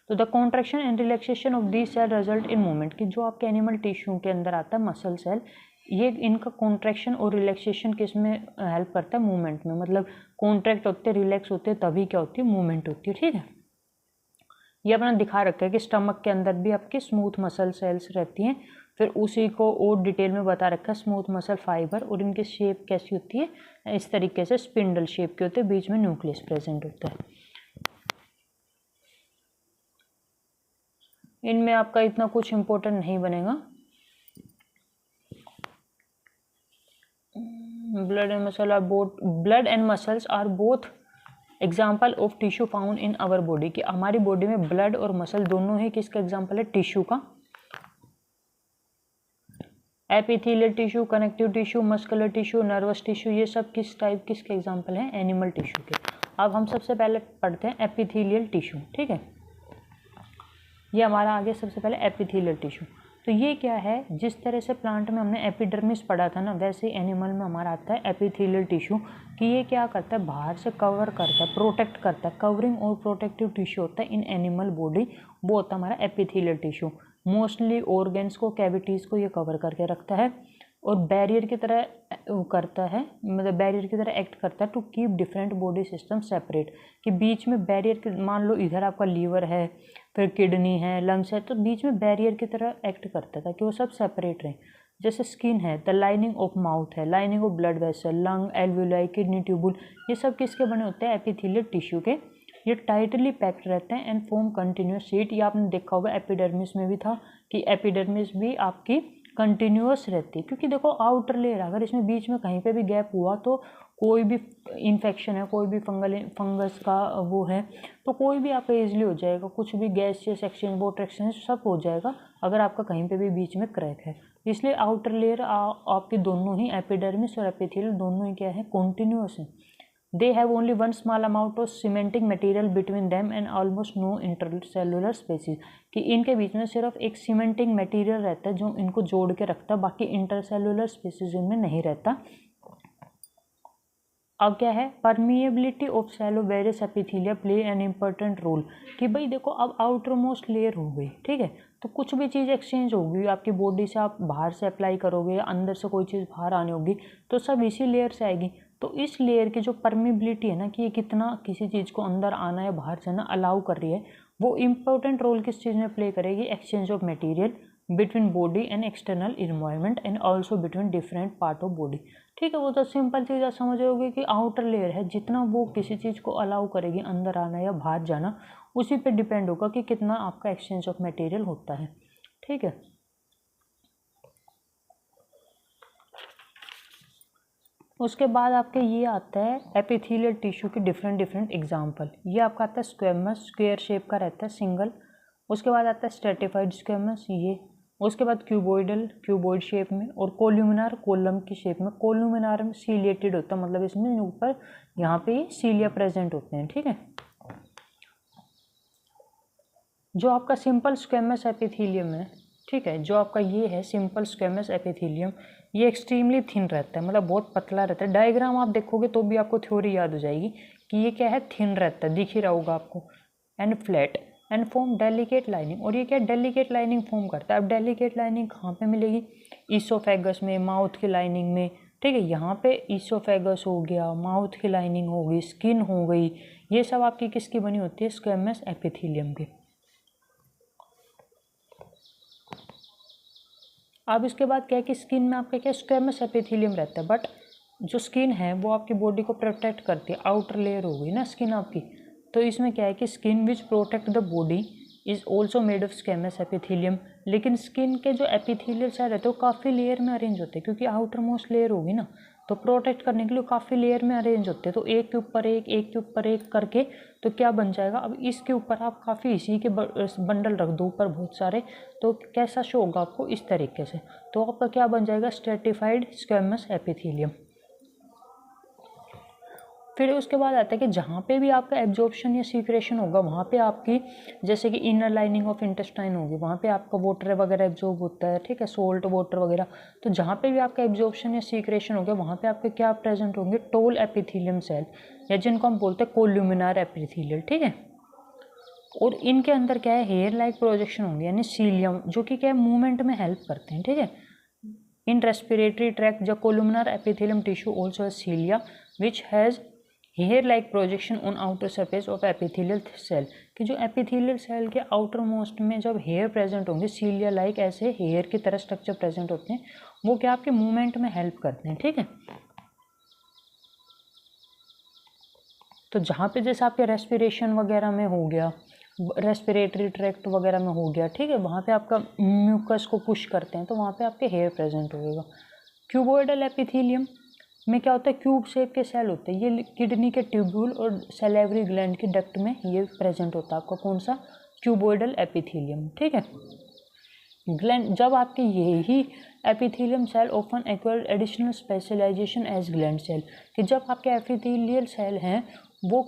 Speaker 1: तो the contraction and relaxation of this cell result in movement. कि जो आपके एनिमल टिश्यू के अंदर आता है मसल सेल, ये इनका कॉन्ट्रैक्शन और रिलैक्सेशन किस में हेल्प करता है, मूवमेंट में, मतलब कॉन्ट्रैक्ट होते हैं, रिलैक्स होते हैं, तभी क्या होती है, मूवमेंट होती है। ठीक है, ये अपना दिखा रखा है कि स्टमक के अंदर भी आपकी स्मूथ मसल सेल्स रहती हैं, फिर उसी को और डिटेल में बता रखा है स्मूथ मसल फाइबर, और इनकी शेप कैसी होती है, इस तरीके से स्पिंडल शेप के होते हैं, बीच में न्यूक्लियस प्रेजेंट होता है। इनमें आपका इतना कुछ इंपॉर्टेंट नहीं बनेगा। Blood and muscles are both example of tissue found in our body, कि हमारी बॉडी में ब्लड और मसल दोनों ही किसका एग्जाम्पल है, टिश्यू का। Epithelial tissue, connective tissue, muscular tissue, nervous tissue, ये सब किसके एग्जाम्पल हैं, एनिमल टिश्यू के। अब हम सबसे पहले पढ़ते हैं एपिथेलियल टिश्यू। ठीक है, ये हमारा आगे सबसे पहले एपिथेलियल टिश्यू। तो ये क्या है, जिस तरह से प्लांट में हमने एपिडर्मिस पढ़ा था ना, वैसे ही एनिमल में हमारा आता है एपिथेलियल टिश्यू, कि ये क्या करता है, बाहर से कवर करता है, प्रोटेक्ट करता है। कवरिंग और प्रोटेक्टिव टिश्यू होता है इन एनिमल बॉडी, वो होता है हमारा एपिथेलियल टिश्यू। मोस्टली ऑर्गन्स को, कैविटीज़ को ये कवर करके रखता है और बैरियर की तरह करता है, मतलब बैरियर की तरह एक्ट करता है to keep different body system separate, कि बीच में बैरियर के, मान लो इधर आपका लीवर है, फिर किडनी है, लंग्स है, तो बीच में बैरियर की तरह एक्ट करता है ताकि वो सब सेपरेट रहें। जैसे स्किन है, द लाइनिंग ऑफ माउथ है, lining of blood vessel, lung, alveoli, kidney tubule, ये सब किसके बने होते हैं, एपिथेलियल टिश्यू के। ये टाइटली पैक्ड रहते हैं एंड फॉर्म कंटिन्यूस शीट। ये आपने देखा होगा एपिडर्मिस में भी था कि एपिडर्मिस भी आपकी कंटिन्यूस रहती है, क्योंकि देखो आउटर लेयर, अगर इसमें बीच में कहीं पे भी गैप हुआ तो कोई भी इन्फेक्शन है, कोई भी फंगस का वो है, तो कोई भी आपका ईजिली हो जाएगा, कुछ भी गैसियस एक्सचेंज, वाटर एक्सचेंज सब हो जाएगा अगर आपका कहीं पे भी बीच में क्रैक है। इसलिए आउटर लेयर आपकी दोनों ही, एपिडर्मिस और एपिथेलियल दोनों ही क्या है, कॉन्टिन्यूस है। They have only one small amount of cementing material between them and almost no intercellular spaces, कि इनके बीच में सिर्फ एक सीमेंटिंग मटेरियल रहता है जो इनको जोड़ के रखता है, बाकी इंटरसेलुलर स्पेसिस इनमें नहीं रहता। अब क्या है, permeability of cells various epithelia play an important role, कि भाई देखो अब आउटर मोस्ट लेयर हो गई, ठीक है, तो कुछ भी चीज़ एक्सचेंज होगी आपकी बॉडी से, आप बाहर से अप्लाई करोगे या अंदर से कोई चीज़ बाहर आनी होगी तो सब इसी लेयर से आएगी। तो इस लेयर की जो परमिबिलिटी है ना, कि ये कितना किसी चीज़ को अंदर आना या बाहर जाना अलाउ कर रही है, वो इम्पोर्टेंट रोल किस चीज़ में प्ले करेगी, exchange of material between body and external environment and also between different part of body. ठीक है, वो तो सिंपल चीज़ आप समझ रहे कि आउटर लेयर है, जितना वो किसी चीज़ को अलाउ करेगी अंदर आना या बाहर जाना, उसी पे डिपेंड होगा कि कितना आपका एक्सचेंज ऑफ मटेरियल होता है। ठीक है, उसके बाद आपके ये आता है एपिथेलियल टिश्यू की डिफरेंट एग्जांपल। ये आपका आता है स्क्वेमस, स्क्वायर शेप का रहता है सिंगल। उसके बाद आता है स्ट्रेटिफाइड स्क्वेमस, ये। उसके बाद क्यूबॉइडल, क्यूबॉइड शेप में, और कोल्यूमिनार, कोलम की शेप में। कोल्यूमिनार में सीलिएटेड होता है, मतलब इसमें ऊपर यहाँ पे सीलिया प्रेजेंट होते हैं। ठीक है, जो आपका सिंपल स्क्वेमस एपिथेलियम है, ठीक है, जो आपका ये है सिंपल स्क्वेमस एपिथेलियम, ये एक्सट्रीमली थिन रहता है, मतलब बहुत पतला रहता है। डायग्राम आप देखोगे तो भी आपको थ्योरी याद हो जाएगी कि ये क्या है, थिन रहता है, दिख ही रहा होगा आपको, and flat and form delicate lining. और ये क्या डेलिकेट लाइनिंग फॉर्म करता है। अब डेलिकेट लाइनिंग कहाँ पे मिलेगी, ईसोफेगस में, माउथ की लाइनिंग में। ठीक है, यहाँ पे ईसोफेगस हो गया, माउथ की लाइनिंग हो गई, स्किन हो गई, ये सब आपकी किसकी बनी होती है, स्क्वेमस एपिथेलियम की। अब इसके बाद क्या है कि स्किन में आपका क्या स्क्वेमस एपिथेलियम रहता है, बट जो स्किन है वो आपकी बॉडी को प्रोटेक्ट करती है। आउटर लेयर हो गई ना स्किन आपकी, तो इसमें क्या है कि skin which protect the body is also made of squamous epithelium. लेकिन स्किन के जो एपिथेलियल सेल रहते हैं वो काफ़ी लेयर में अरेंज होते हैं, क्योंकि आउटर मोस्ट लेयर होगी ना, तो प्रोटेक्ट करने के लिए काफ़ी लेयर में अरेंज होते हैं। तो एक के ऊपर एक, एक के ऊपर एक करके तो क्या बन जाएगा, अब इसके ऊपर आप काफ़ी इसी के बंडल रख दो ऊपर बहुत सारे, तो कैसा शो होगा आपको, इस तरीके से। तो आपका क्या बन जाएगा, स्ट्रेटिफाइड स्क्वेमस एपिथेलियम। फिर उसके बाद आता है कि जहाँ पे भी आपका एब्जॉर्प्शन या सीक्रेशन होगा, वहाँ पे आपकी जैसे कि इनर लाइनिंग ऑफ इंटेस्टाइन होगी, वहाँ पे आपका वाटर वगैरह एब्जॉर्ब होता है। ठीक है, सोल्ट वाटर वगैरह, तो जहाँ पे भी आपका एब्जॉर्प्शन या सीक्रेशन होगा वहाँ पे आपके क्या प्रेजेंट होंगे, टोल एपिथेलियम सेल, या जिनको हम बोलते हैं कोल्यूमिनार एपिथेलियल। ठीक है, और इनके अंदर क्या है, हेयर लाइक प्रोजेक्शन होंगे, यानी सीलियम, जो कि क्या है मूवमेंट में हेल्प करते हैं। ठीक है, in respiratory tract the columnar epithelium tissue also has cilia which has hair like projection on outer surface of epithelial cell, कि जो एपिथेलियल सेल के आउटर मोस्ट में जब हेयर प्रेजेंट होंगे, सीलिया लाइक ऐसे हेयर की तरह स्ट्रक्चर प्रेजेंट होते हैं, वो क्या आपके मूवमेंट में हेल्प करते हैं। ठीक है, तो जहाँ पे जैसे आपके रेस्पिरेशन वगैरह में हो गया, रेस्पिरेटरी ट्रैक्ट वगैरह में हो गया, ठीक है, वहाँ पे आपका म्यूकस को पुश करते हैं तो वहाँ पे आपके हेयर प्रेजेंट होएगा। क्यूबोइडल एपिथेलियम में क्या होता है, क्यूब शेप के सेल होते हैं, ये किडनी के ट्यूब्यूल और सैलिवरी ग्लैंड की डक्ट में ये प्रेजेंट होता है आपका कौन सा, क्यूबोइडल एपिथेलियम। ठीक है, ग्लैंड जब आपके यही epithelium cell often acquired additional specialisation as gland cell, कि जब आपके एपिथेलियल सेल हैं वो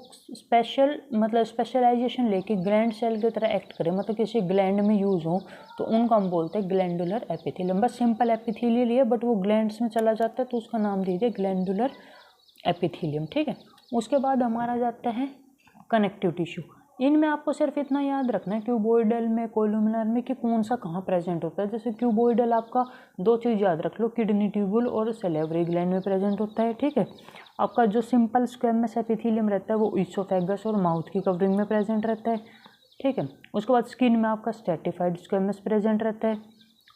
Speaker 1: स्पेशलाइजेशन लेके ग्लैंड सेल की तरह एक्ट करें, मतलब किसी ग्लैंड में यूज़ हो, तो उनको हम बोलते हैं ग्लैंडुलर एपिथेलियम। बस सिंपल एपिथेलियल ही है बट वो ग्लैंड्स में चला जाता है तो उसका नाम दीजिए ग्लैंडुलर एपिथेलियम। ठीक है, उसके बाद हमारा जाता है कनेक्टिव टिश्यू। इनमें आपको सिर्फ इतना याद रखना है क्यूबोइडल में, कोलुमिनर में, कि कौन सा कहाँ प्रेजेंट होता है। जैसे क्यूबोइडल आपका दो चीज़ याद रख लो, किडनी ट्यूब्यूल और सैलिवरी ग्लैंड में प्रेजेंट होता है। ठीक है, आपका जो सिंपल स्क्वेमस एपिथेलियम रहता है वो इसोफेगस और माउथ की कवरिंग में प्रेजेंट रहता है। ठीक है, उसके बाद स्किन में आपका स्ट्रेटिफाइड स्क्वेमस प्रेजेंट रहता है।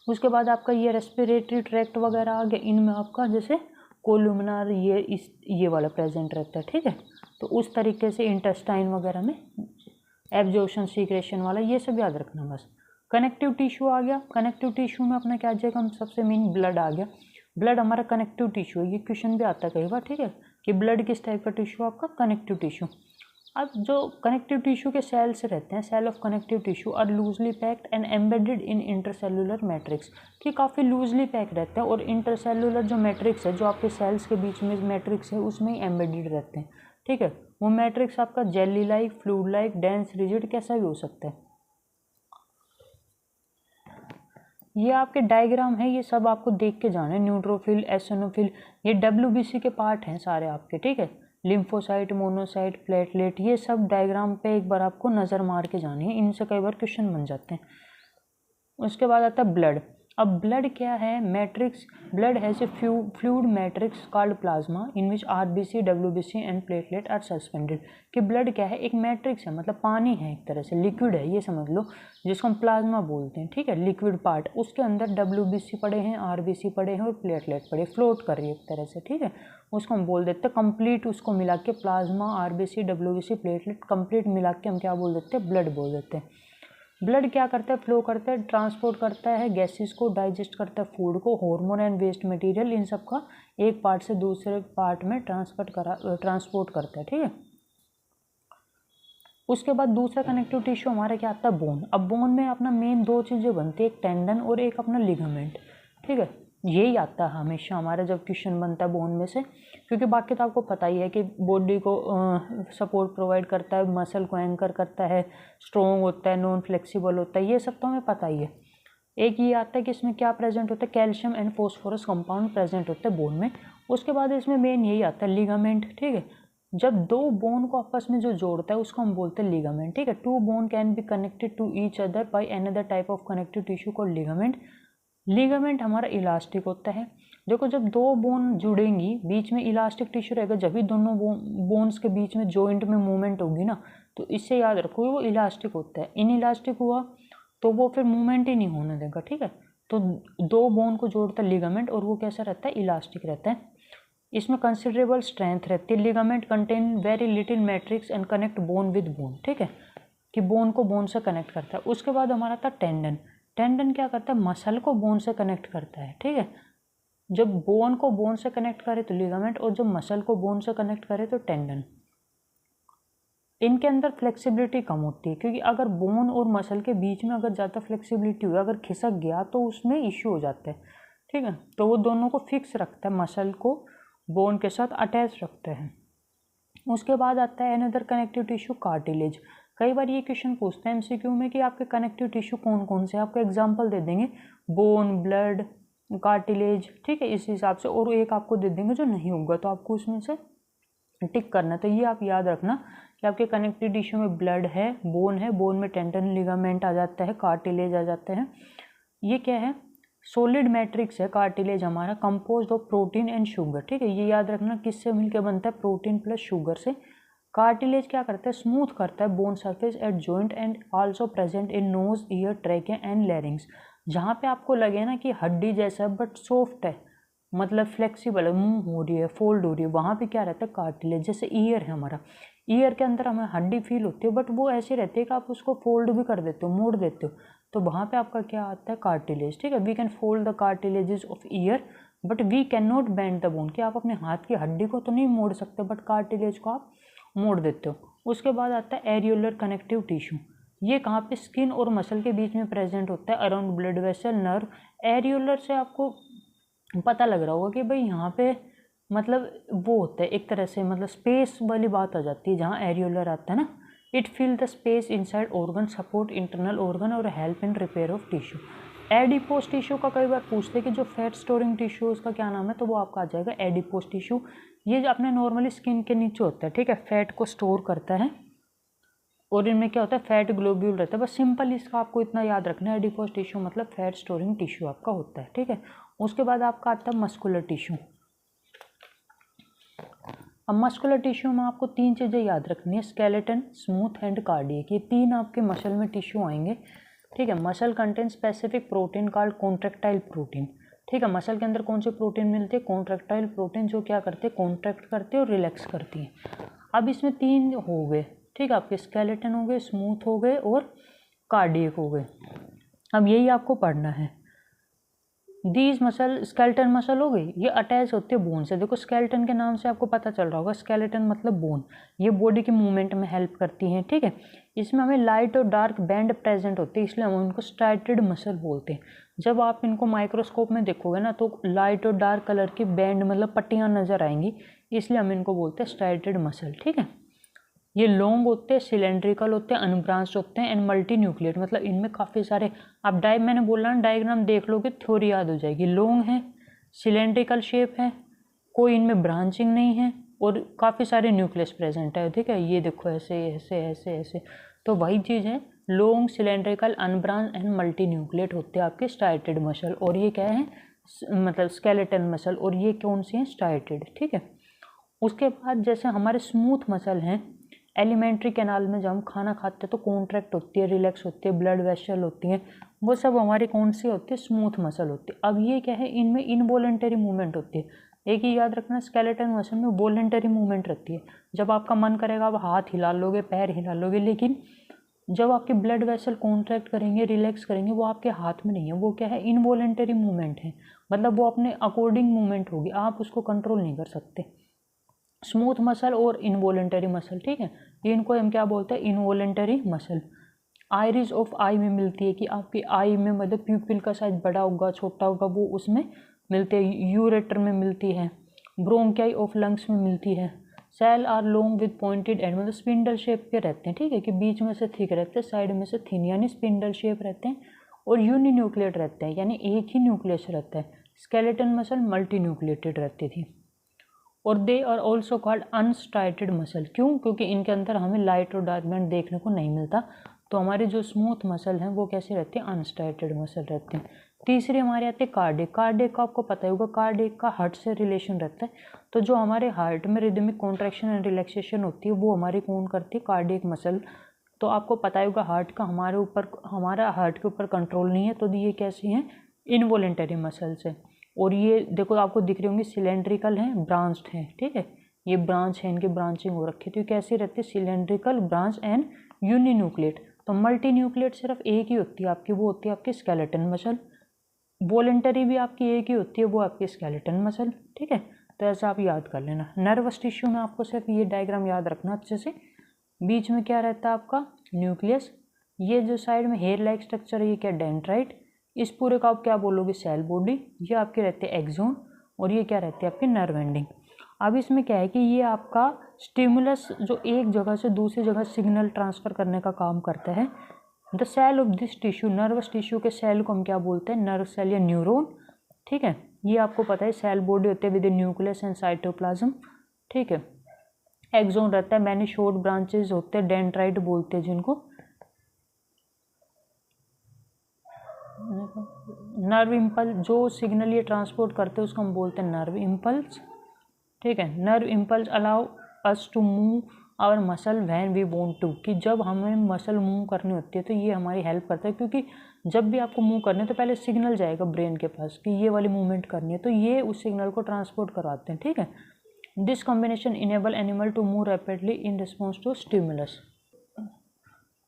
Speaker 1: उसके बाद आपका ये रेस्पिरेटरी ट्रैक्ट वगैरह आ गया, इनमें आपका जैसे कोलुमिनर ये वाला प्रेजेंट रहता है। ठीक है, तो उस तरीके से इंटेस्टाइन वगैरह में एब्जॉर्प्शन सीक्रेशन वाला ये सब याद रखना बस। कनेक्टिव टिश्यू आ गया, कनेक्टिव टिश्यू में अपना क्या जाएगा, हम सबसे मेन ब्लड आ गया। ब्लड हमारा कनेक्टिव टिश्यू है, ये क्वेश्चन भी आता है कई बार। ठीक है, कि ब्लड किस टाइप का टिश्यू, आपका कनेक्टिव टिश्यू। अब जो कनेक्टिव टिश्यू के सेल्स रहते हैं, cell of connective tissue are loosely packed and embedded in intercellular matrix, कि काफ़ी लूजली पैक रहते हैं और इंटरसेलुलर जो मैट्रिक्स है, जो आपके सेल्स के बीच में मैट्रिक्स है, उसमें ही एम्बेडेड रहते हैं। ठीक है, वो मैट्रिक्स आपका jelly like, fluid like, dense, rigid कैसा भी हो सकता है। ये आपके डायग्राम है, ये सब आपको देख के जाना है। न्यूट्रोफिल, एसिनोफिल, ये WBC के पार्ट हैं सारे आपके। ठीक है, लिम्फोसाइट, मोनोसाइट, प्लेटलेट, ये सब डायग्राम पे एक बार आपको नज़र मार के जानी है, इनसे कई बार क्वेश्चन बन जाते हैं। उसके बाद आता है ब्लड। अब ब्लड क्या है, matrix, blood has a fluid matrix called plasma in which RBC, WBC and platelet are suspended, कि ब्लड क्या है, एक मैट्रिक्स है, मतलब पानी है, एक तरह से लिक्विड है, ये समझ लो, जिसको हम प्लाज्मा बोलते हैं। ठीक है, लिक्विड पार्ट, उसके अंदर WBC पड़े हैं, RBC पड़े हैं और प्लेटलेट पड़े, फ्लोट कर रही है एक तरह से। ठीक है, उसको हम बोल देते हैं कंप्लीट, उसको मिला के plasma, RBC, WBC, platelet complete मिला के हम क्या बोल देते हैं, ब्लड बोल देते हैं। ब्लड क्या करता है, फ्लो करता है, ट्रांसपोर्ट करता है गैसेस को, डाइजेस्ट करता है फूड को, हार्मोन एंड वेस्ट मटेरियल, इन सब का एक पार्ट से दूसरे पार्ट में ट्रांसपोर्ट करता है। ठीक है, उसके बाद दूसरा कनेक्टिव टिश्यू हमारा क्या आता है, बोन। अब बोन में अपना मेन दो चीज़ें बनती है, एक टेंडन और एक अपना लिगामेंट। ठीक है, यही आता है हमेशा हमारा जब क्वेश्चन बनता है बोन में से, क्योंकि बाकी तो आपको पता ही है कि बॉडी को सपोर्ट प्रोवाइड करता है, मसल को एंकर करता है, स्ट्रॉन्ग होता है, नॉन फ्लेक्सिबल होता है, ये सब तो हमें पता ही है। एक ये आता है कि इसमें क्या प्रेजेंट होता है, calcium and phosphorus compound present होता है बोन में। उसके बाद इसमें मेन यही आता है लिगामेंट। ठीक है, जब दो बोन को आपस में जो जोड़ता है उसको हम बोलते हैं लिगामेंट। ठीक है, two bone can be connected to each other by another type of connective tissue called ligament. Ligament हमारा इलास्टिक होता है। देखो, जब दो बोन जुड़ेंगी, बीच में इलास्टिक टिश्यू रहेगा, जब भी दोनों बोन्स के बीच में जॉइंट में मूवमेंट होगी ना, तो इससे याद रखो वो इलास्टिक होता है। इन इलास्टिक हुआ तो वो फिर मूवमेंट ही नहीं होने देगा। ठीक है, तो दो बोन को जोड़ता है लिगामेंट और वो कैसा रहता है, इलास्टिक रहता है। इसमें कंसिडरेबल स्ट्रेंथ रहती है। Ligament contain very little matrix and connect bone with bone. ठीक है, कि बोन को बोन से कनेक्ट करता है। उसके बाद हमारा था टेंडन। टेंडन क्या करता है, मसल को बोन से कनेक्ट करता है। ठीक है, जब बोन को बोन से कनेक्ट करे तो लिगामेंट, और जब मसल को बोन से कनेक्ट करे तो टेंडन। इनके अंदर फ्लेक्सिबिलिटी कम होती है, क्योंकि अगर बोन और मसल के बीच में अगर ज़्यादा फ्लेक्सिबिलिटी हुई, अगर खिसक गया तो उसमें इश्यू हो जाता है। ठीक है, तो वो दोनों को फिक्स रखता है, मसल को बोन के साथ अटैच रखते हैं। उसके बाद आता है अनदर कनेक्टिव टिश्यू, कार्टिलेज। कई बार ये क्वेश्चन पूछते हैं MCQ में कि आपके कनेक्टिव टिश्यू कौन कौन से, आपको एग्जांपल दे देंगे, बोन, ब्लड, कार्टिलेज। ठीक है, इस हिसाब से, और एक आपको दे देंगे जो नहीं होगा, तो आपको उसमें से टिक करना। तो ये आप याद रखना कि आपके कनेक्टिव टिश्यू में ब्लड है, बोन में टेंडन, लिगामेंट आ जाता है, कार्टिलेज आ जाता है। ये क्या है, सॉलिड मैट्रिक्स है कार्टिलेज हमारा, composed of protein and sugar, ठीक है। ये याद रखना किससे मिलकर बनता है, प्रोटीन प्लस शुगर से। कार्टिलेज क्या करता है, स्मूथ करता है bone surface at joint and also present in knows, year, trachea and लैरिंग्स। जहाँ पे आपको लगे ना कि हड्डी जैसा है बट सॉफ्ट है, मतलब फ्लेक्सिबल है, मूव हो रही है, फोल्ड हो रही है, वहाँ पे क्या रहता है कार्टिलेज। जैसे ईयर है हमारा, ईयर के अंदर हमें हड्डी फील होती है बट वो ऐसी रहती है कि आप उसको फोल्ड भी कर देते हो, मोड़ देते हो, तो वहाँ पे आपका क्या आता है कार्टिलेज, ठीक है। We can fold the cartilages of ear but we can not bend the bone, कि आप अपने हाथ की हड्डी को तो नहीं मोड़ सकते बट कार्टिलेज को आप मोड़ देते हो। उसके बाद आता है एरियोलर कनेक्टिव टिश्यू। ये कहाँ पे, स्किन और मसल के बीच में प्रेजेंट होता है, around blood vessel, nerve. Areolar से आपको पता लग रहा होगा कि भाई यहाँ पे मतलब वो होता है एक तरह से, मतलब स्पेस वाली बात आ जाती है जहाँ एरियोलर आता है ना। It fill the space inside organ, support internal organ और help in repair of tissue. Adipose tissue का कई बार पूछते हैं कि जो फैट स्टोरिंग टिश्यू है उसका क्या नाम है, तो वो आपका आ जाएगा एडिपोज टिश्यू। ये जो अपने नॉर्मली स्किन के नीचे होता है, ठीक है, फैट को स्टोर करता है और इनमें क्या होता है फैट ग्लोब्यूल रहता है। बस सिंपल इसका आपको इतना याद रखना है, एडिपोज टिश्यू मतलब फैट स्टोरिंग टिश्यू आपका होता है, ठीक है। उसके बाद आपका आता है मस्कुलर टिश्यू। अब मस्कुलर टिश्यू में आपको तीन चीज़ें याद रखनी है, स्केलेटन, स्मूथ एंड कार्डियक। ये तीन आपके मसल में टिश्यू आएंगे, ठीक है। Muscle contain specific protein called contractile protein, ठीक है। मसल के अंदर कौन से प्रोटीन मिलते हैं, कॉन्ट्रैक्टाइल प्रोटीन, जो क्या करते हैं कॉन्ट्रैक्ट करते हैं और रिलैक्स करती हैं। अब इसमें तीन हो गए, ठीक है, आपके स्केलेटन हो गए, स्मूथ हो गए और कार्डियक हो गए। अब यही आपको पढ़ना है। दीज मसल, स्केलेटन मसल हो गई, ये अटैच होती है बोन से। देखो स्केलेटन के नाम से आपको पता चल रहा होगा, स्केलेटन मतलब बोन, ये बॉडी के मूवमेंट में हेल्प करती हैं, ठीक है। इसमें हमें लाइट और डार्क बैंड प्रेजेंट होते हैं, इसलिए हम उनको स्ट्राइटेड मसल बोलते हैं। जब आप इनको माइक्रोस्कोप में देखोगे ना तो लाइट और डार्क कलर की बैंड मतलब पट्टियाँ नजर आएंगी, इसलिए हम इनको बोलते हैं स्ट्राइटेड मसल, ठीक है। ये लॉन्ग होते हैं, सिलेंड्रिकल होते हैं, अनब्रांच्ड होते हैं एंड मल्टी न्यूक्लिएट, मतलब इनमें काफ़ी सारे, आप मैंने बोला ना डायग्राम देख लोगे थ्योरी याद हो जाएगी। लॉन्ग है, सिलेंड्रिकल शेप है, कोई इनमें ब्रांचिंग नहीं है और काफ़ी सारे न्यूक्लियस प्रेजेंट है, ठीक है। ये देखो ऐसे ऐसे ऐसे ऐसे, तो वही चीज़ है, long, cylindrical, unbranch and multi nucleate होते हैं आपके स्ट्राइटेड मसल। और ये क्या है, मतलब स्केलेटन मसल, और ये कौन सी है, स्ट्राइटेड, ठीक है। उसके बाद जैसे हमारे स्मूथ मसल हैं, एलिमेंट्री कैनाल में जब हम खाना खाते हैं तो कॉन्ट्रैक्ट होती है, रिलैक्स होती है, ब्लड वेसल होती हैं, वो सब हमारी कौन सी होती है, स्मूथ मसल होती है। अब ये क्या है, इनमें इनवॉलेंटरी मूवमेंट होती है। एक ही याद रखना, स्केलेटन मसल में वॉलेंटरी मूवमेंट रहती है, जब आपका मन करेगा आप हाथ हिला लोगे, पैर हिला लोगे, लेकिन जब आपके ब्लड वेसल कॉन्ट्रैक्ट करेंगे, रिलैक्स करेंगे, वो आपके हाथ में नहीं है, वो क्या है, इनवॉलेंटरी मूवमेंट है, मतलब वो अपने अकॉर्डिंग मूवमेंट होगी, आप उसको कंट्रोल नहीं कर सकते। स्मूथ मसल और इनवॉलेंटरी मसल, ठीक है, इनको हम क्या बोलते हैं, इनवॉलेंटरी मसल। आइरिस ऑफ आई में मिलती है, कि आपकी आई में मतलब प्यूपिल का साइज बड़ा होगा छोटा होगा, वो उसमें मिलते हैं। यूरेटर में मिलती है, ब्रोंकियाई ऑफ लंग्स में मिलती है। Cell are long with pointed end, मतलब स्पिंडल शेप के रहते हैं, ठीक है, कि बीच में से थिक रहते हैं, साइड में से थिन, यानी स्पिंडल शेप रहते हैं। और यूनिन्यूक्लिएट रहते हैं, यानी एक ही न्यूक्लियस रहता है। स्केलेटन मसल मल्टी न्यूक्लिएटेड रहती थी। और they are also called unstriated muscle, क्यों, क्योंकि इनके अंदर हमें लाइट और डार्क बैंड देखने को नहीं मिलता। तो हमारे जो स्मूथ मसल हैं वो कैसे रहते हैं, अनस्ट्राइटेड मसल रहते हैं। तीसरी हमारे आते हैं कार्डियक। कार्डियक का आपको पता होगा, कार्डियक का हार्ट से रिलेशन रहता है, तो जो हमारे हार्ट में रिदमिक कॉन्ट्रैक्शन एंड रिलैक्सेशन होती है वो हमारी कौन करती है, कार्डियक मसल। तो आपको पता होगा हार्ट का हमारा हार्ट के ऊपर कंट्रोल नहीं है, तो ये कैसी हैं, इनवॉलेंटरी मसल्स है। और ये देखो आपको दिख रही होंगी, सिलेंड्रिकल हैं, ब्रांच्ड हैं, ठीक है, ये ब्रांच है, इनकी ब्रांचिंग हो रखी है, तो ये कैसी रहती है, सिलेंड्रिकल, ब्रांच एंड यूनिन्यूक्लिएट। तो मल्टी न्यूक्लिएट सिर्फ एक ही होती है आपकी, वो होती है आपकी स्केलेटन मसल। वॉलेंटरी भी आपकी एक ही होती है, वो आपकी स्केलेटन मसल, ठीक है। तो ऐसा आप याद कर लेना। नर्वस टिश्यू में आपको सिर्फ ये डायग्राम याद रखना अच्छे से। बीच में क्या रहता है आपका, न्यूक्लियस। ये जो साइड में हेयर लाइक स्ट्रक्चर है, ये क्या, डेंड्राइट। इस पूरे का आप क्या बोलोगे, सेल बॉडी। ये आपके रहते हैं एक्सोन, और ये क्या रहते हैं आपके नर्व एंडिंग। अब इसमें क्या है कि ये आपका स्टिमुलस जो एक जगह से दूसरी जगह सिग्नल ट्रांसफ़र करने का काम करता है। The cell of this tissue, nervous tissue के सेल को हम क्या बोलते हैं, नर्व सेल या न्यूरॉन, ठीक है। ये आपको पता है, सेल बॉडी होते हैं विद न्यूक्लियस एंड साइटोप्लाज्म, ठीक है। एक्सोन रहता है, मैनी शॉर्ट ब्रांचेज होते हैं, डेंड्राइट बोलते हैं जिनको। नर्व इम्पल्स, जो सिग्नल ये ट्रांसपोर्ट करते हैं उसको हम बोलते हैं नर्व इम्पल्स। ठीक है, nerve impulse allow us to move our muscle when we want to, कि जब हमें मसल मूव करनी होती है तो ये हमारी हेल्प करता है, क्योंकि जब भी आपको मूव करना है तो पहले सिग्नल जाएगा ब्रेन के पास कि ये वाली मूवमेंट करनी है, तो ये उस सिग्नल को ट्रांसपोर्ट करवाते हैं। ठीक है, this combination enable animal to move rapidly in response to stimulus.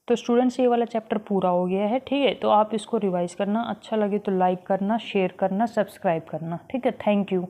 Speaker 1: तो स्टूडेंट्स ये वाला चैप्टर पूरा हो गया है। ठीक है, तो आप इसको रिवाइज करना, अच्छा लगे तो लाइक करना, शेयर करना, सब्सक्राइब करना। ठीक है, थैंक यू।